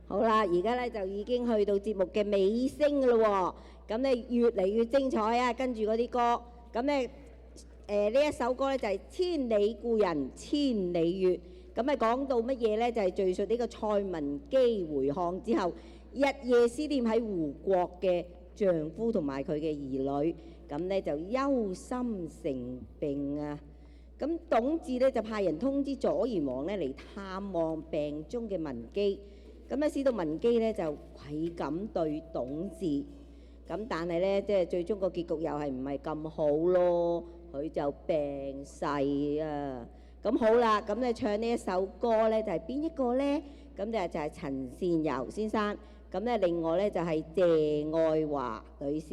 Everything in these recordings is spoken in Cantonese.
好啦，而家咧就已經去到節目嘅尾聲㗎咯喎，咁咧越嚟越精彩啊！跟住嗰啲歌，咁咧呢一首歌咧就係、千里故人千里月，咁啊講到乜嘢咧？就係、敘述呢個蔡文姬回漢之後，日夜思念喺胡國嘅丈夫同埋佢嘅兒女，咁咧就憂心成病啊！咁董志咧就派人通知左賢王咧嚟探望病中嘅文姬，咁咧使到文姬咧就愧感對董志，咁但係咧即係最終個結局又係唔係咁好咯？佢就病逝啊！咁好啦，咁你唱呢一首歌咧就係邊一個咧？咁就係陳善柔先生。咁咧，另外咧就係謝愛華女士。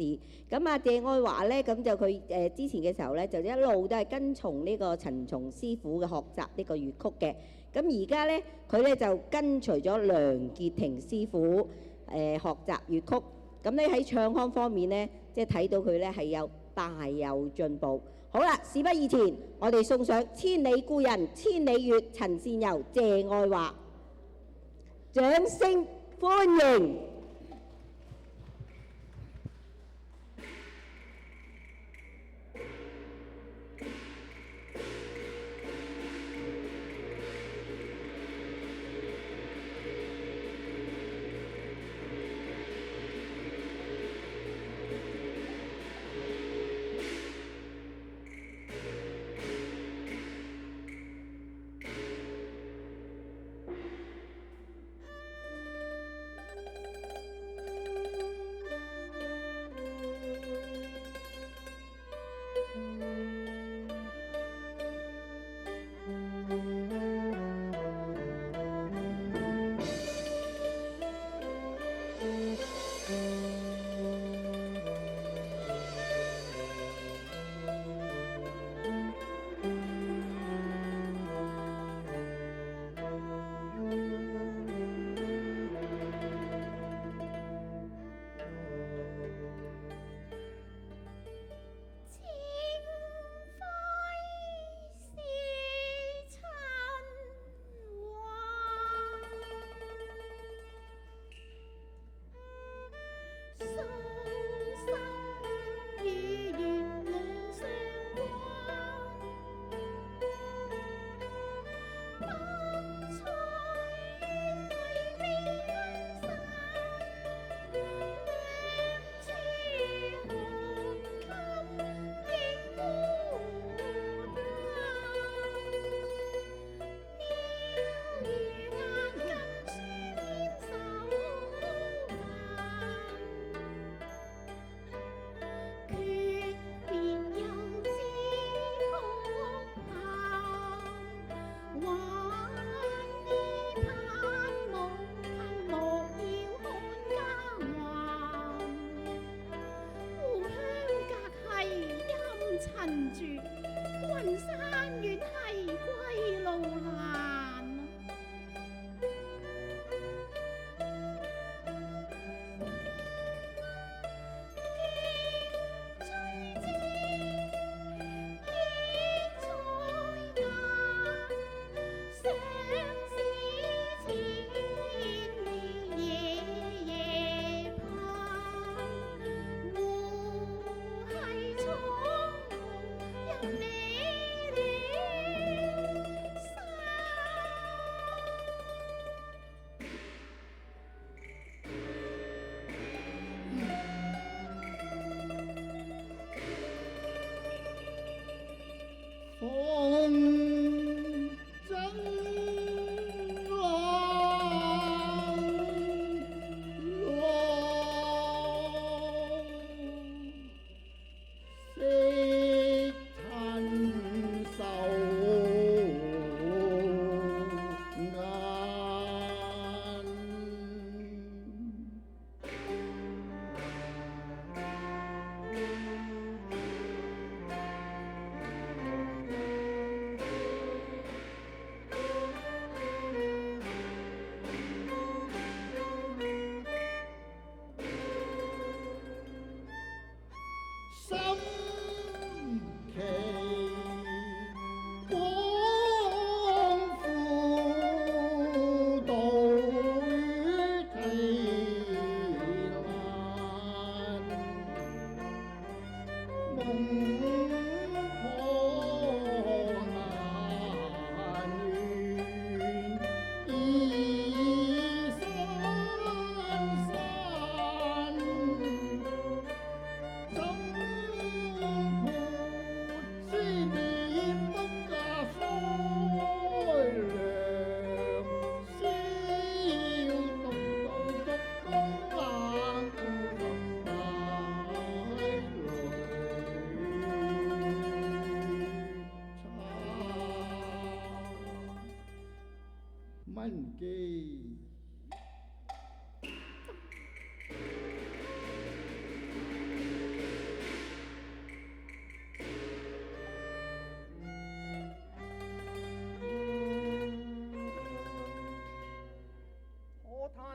咁啊，謝愛華咧，咁就佢之前嘅時候咧，就一路都係跟從呢個陳松師傅嘅學習呢個粵曲嘅。咁而家咧，佢咧就跟隨咗梁潔婷師傅學習粵曲。咁咧喺唱腔方面咧，即係睇到佢咧係大有進步。好啦，事不宜遲，我哋送上《千里故人千里月》，陳善柔、謝愛華，掌聲歡迎。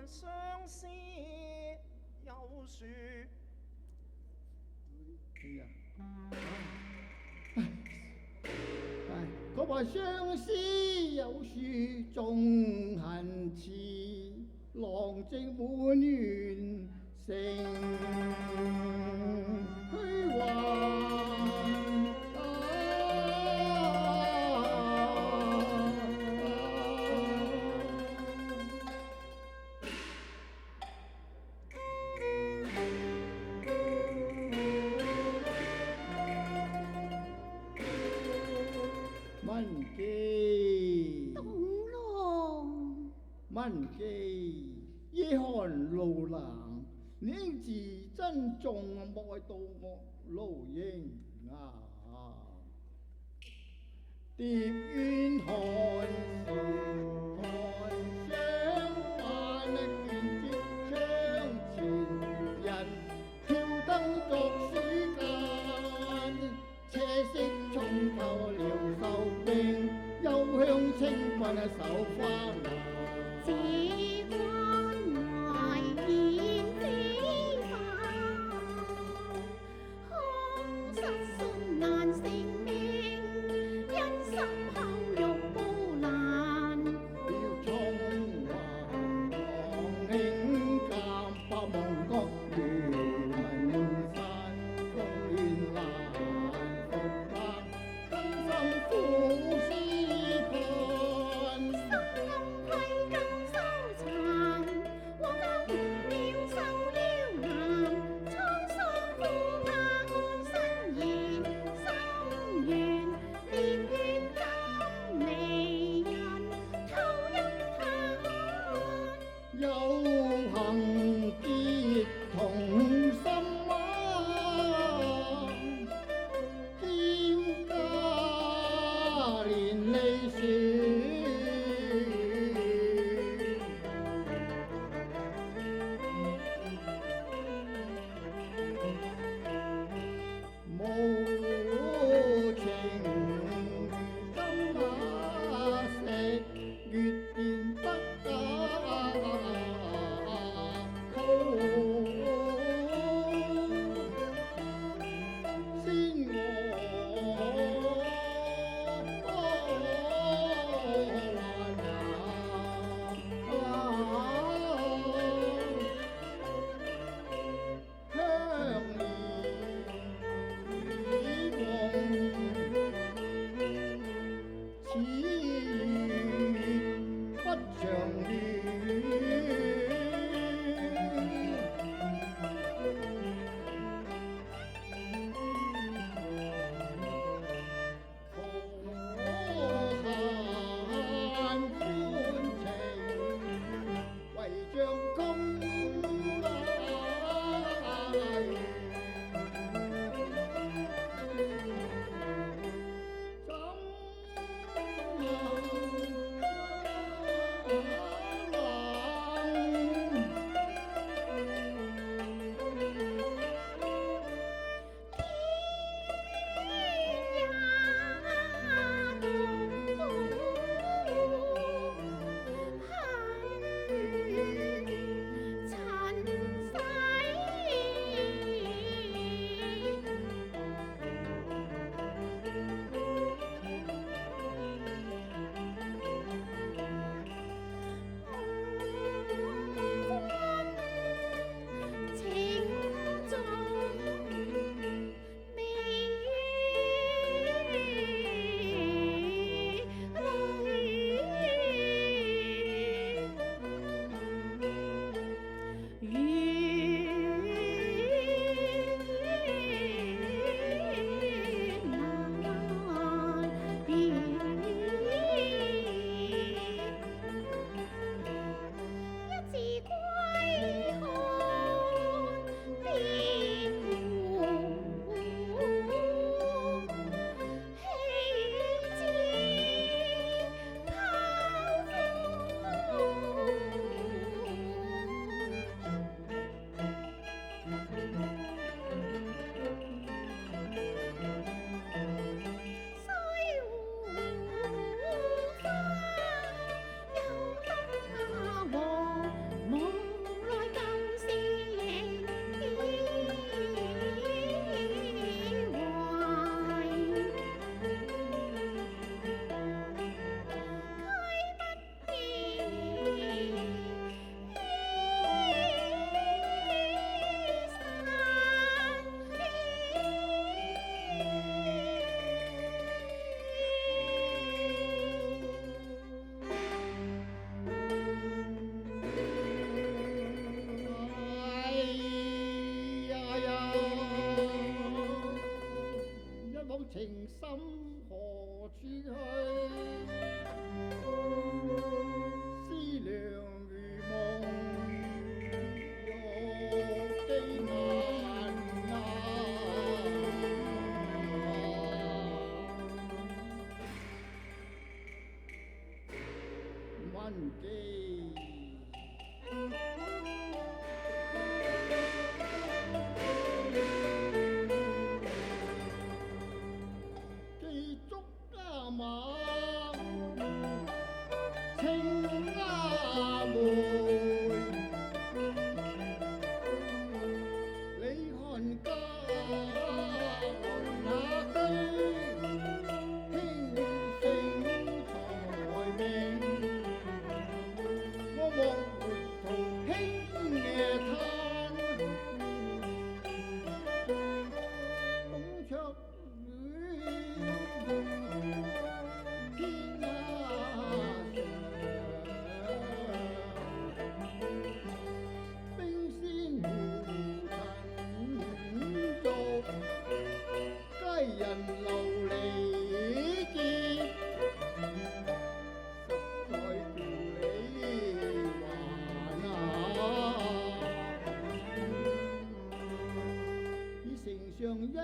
但相思有樹。佢話相思有樹終恨遲，浪跡滿園成虛幻。文記，東郎，文記，夜寒路冷，年自珍重莫到我露營啊！蝶怨寒時寒相伴，見接窗前人，挑燈作暑間，車色沖透了手冰，幽香清君守花顏。這關懷見飛花，空失信難成命，因心口欲波瀾。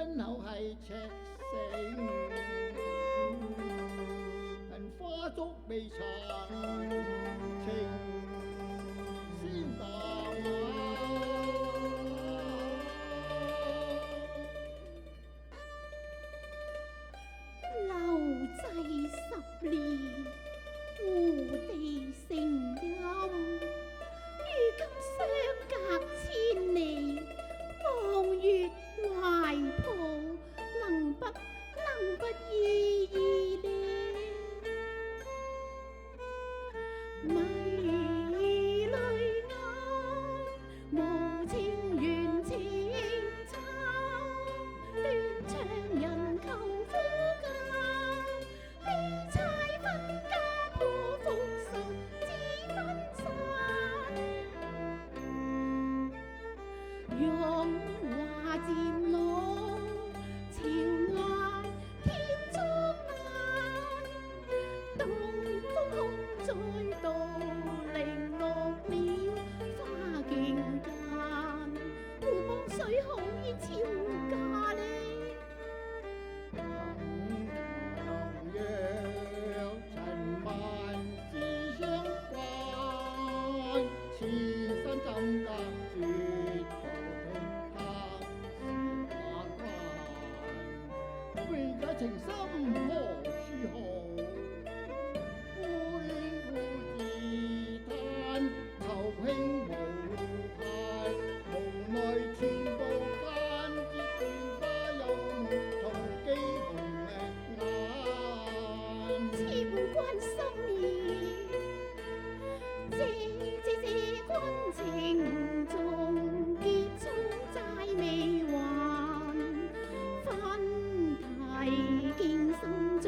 身後係赤誠，人花燭未曾情先淡留滯10年，故地成陰。如今相隔千里，望月懷抱，能不依依呢？迷淚眼，無情緣情差，斷腸人求夫間，悲猜分家破復仇，只分散。容華漸老，潮眼天蒼眼，東風空再度零落了花徑間，湖望水好於朝家呢？能若塵萬自相關，此身怎隔絕途平黑是畫關，為解情深何處好？孤戀故自嘆，酬興無限，無奈寸步間，折斷花有沒同機紅眼。千關心意，這君情重，結束債未還，分題經心中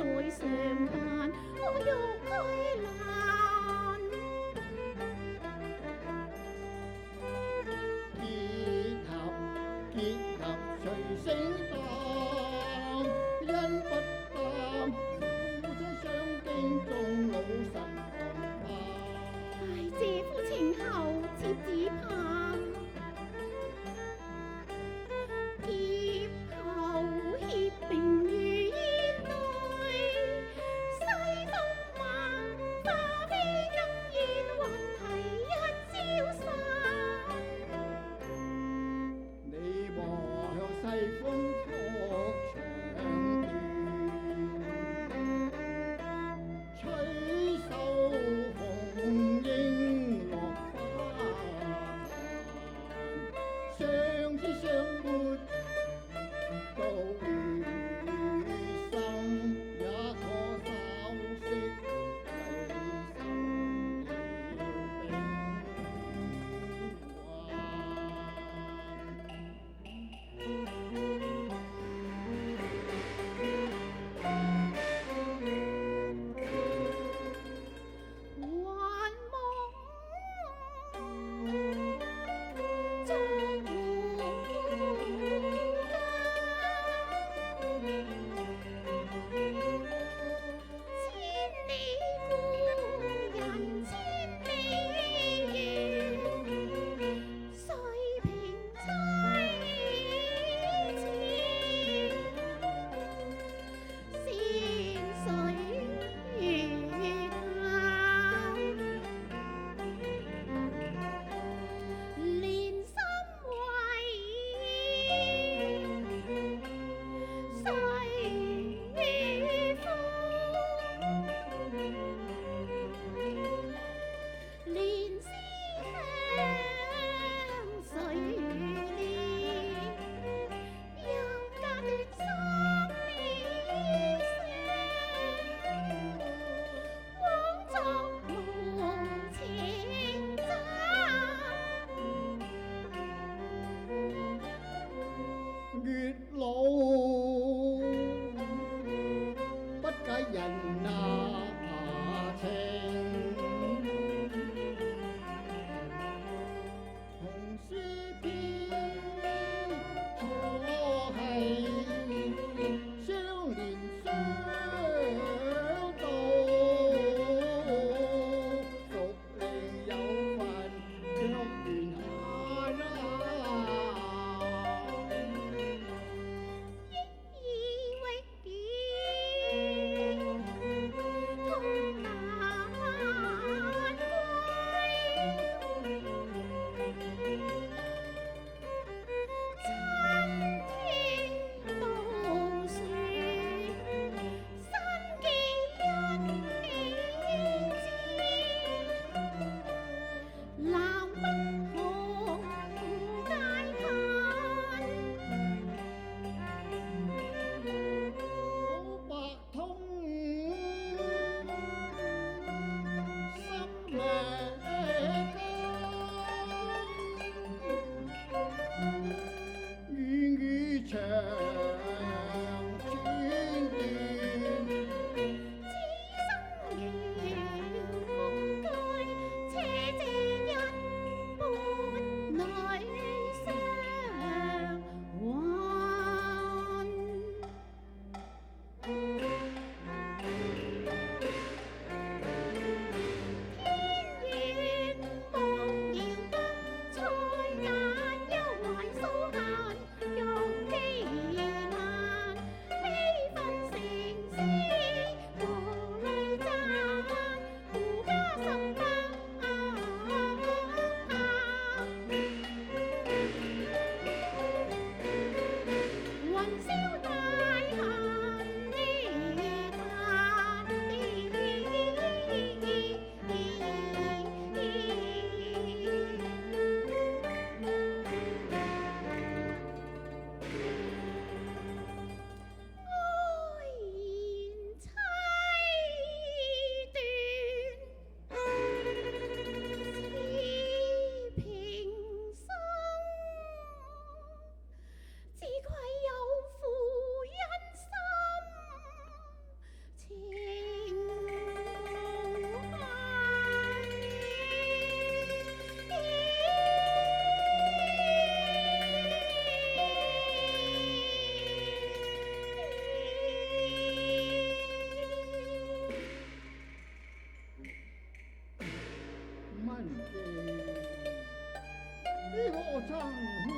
你何曾護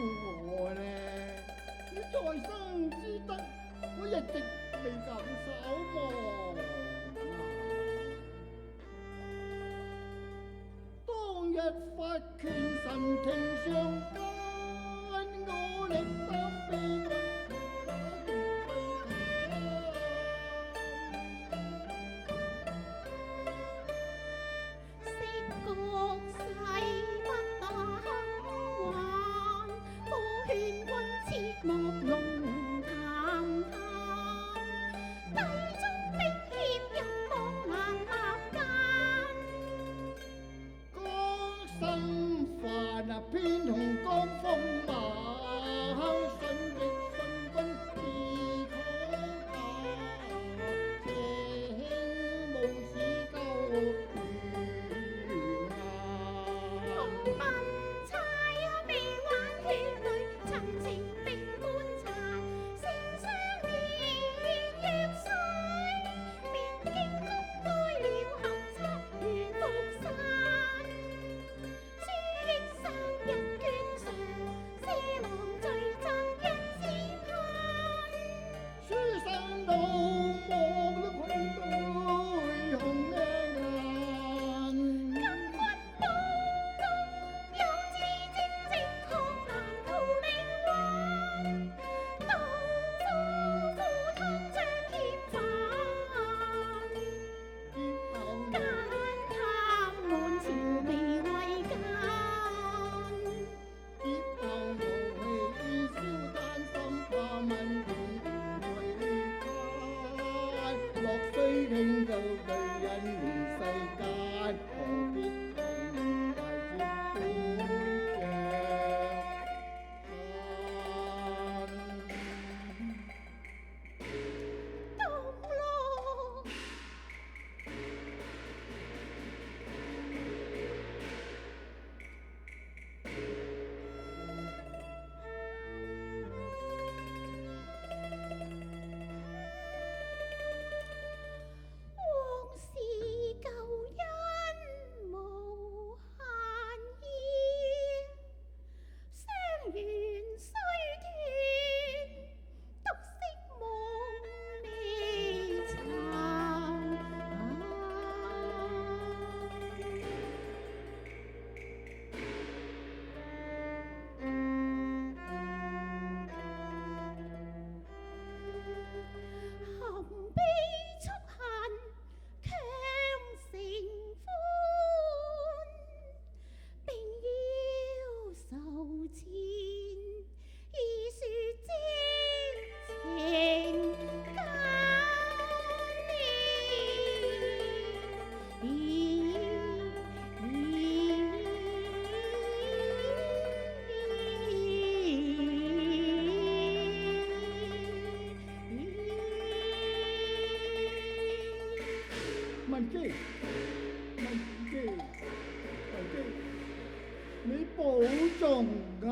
我呢？你在生之德，我一直未敢守望。當日發拳神庭上間，我力擔臂。偏同江風馬，信亦信君自可教，謝兄無事救冤啊！文差未玩血淚，陳情並觀察，聲相連若水，面經公開了合輯願復散。聽到女人亂世間，何必同大招歡着東咯。文姬，你保重啊！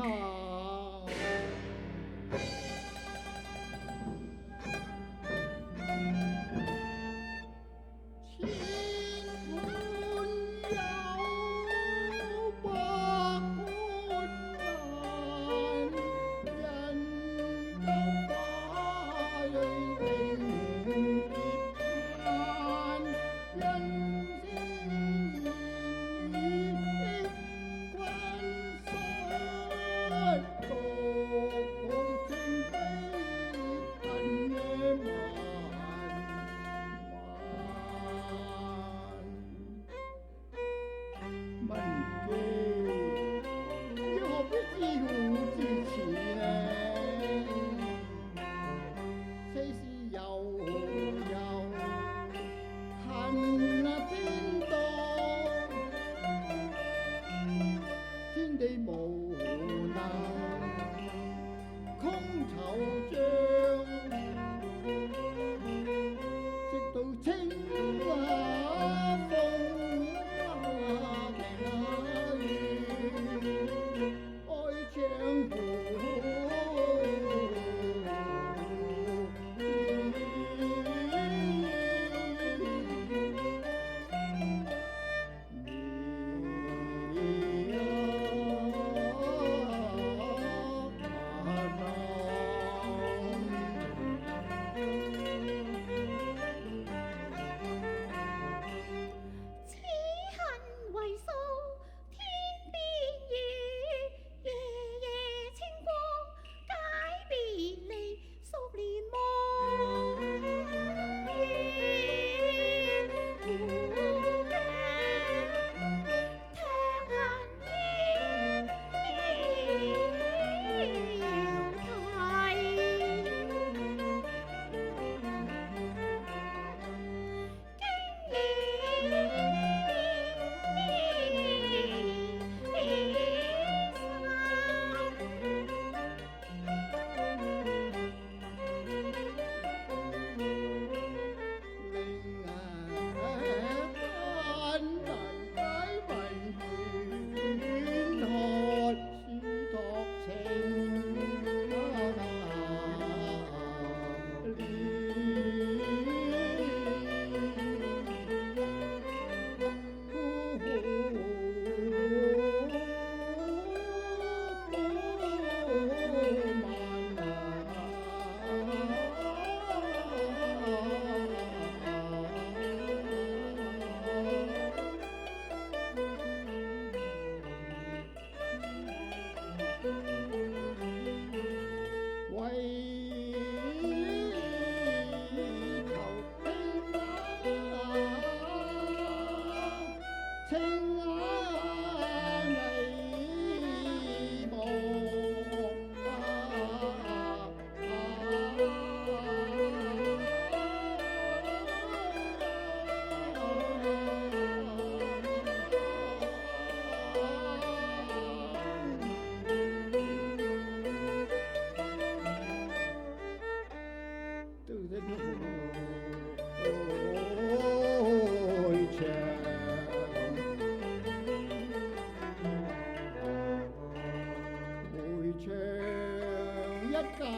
กา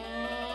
ร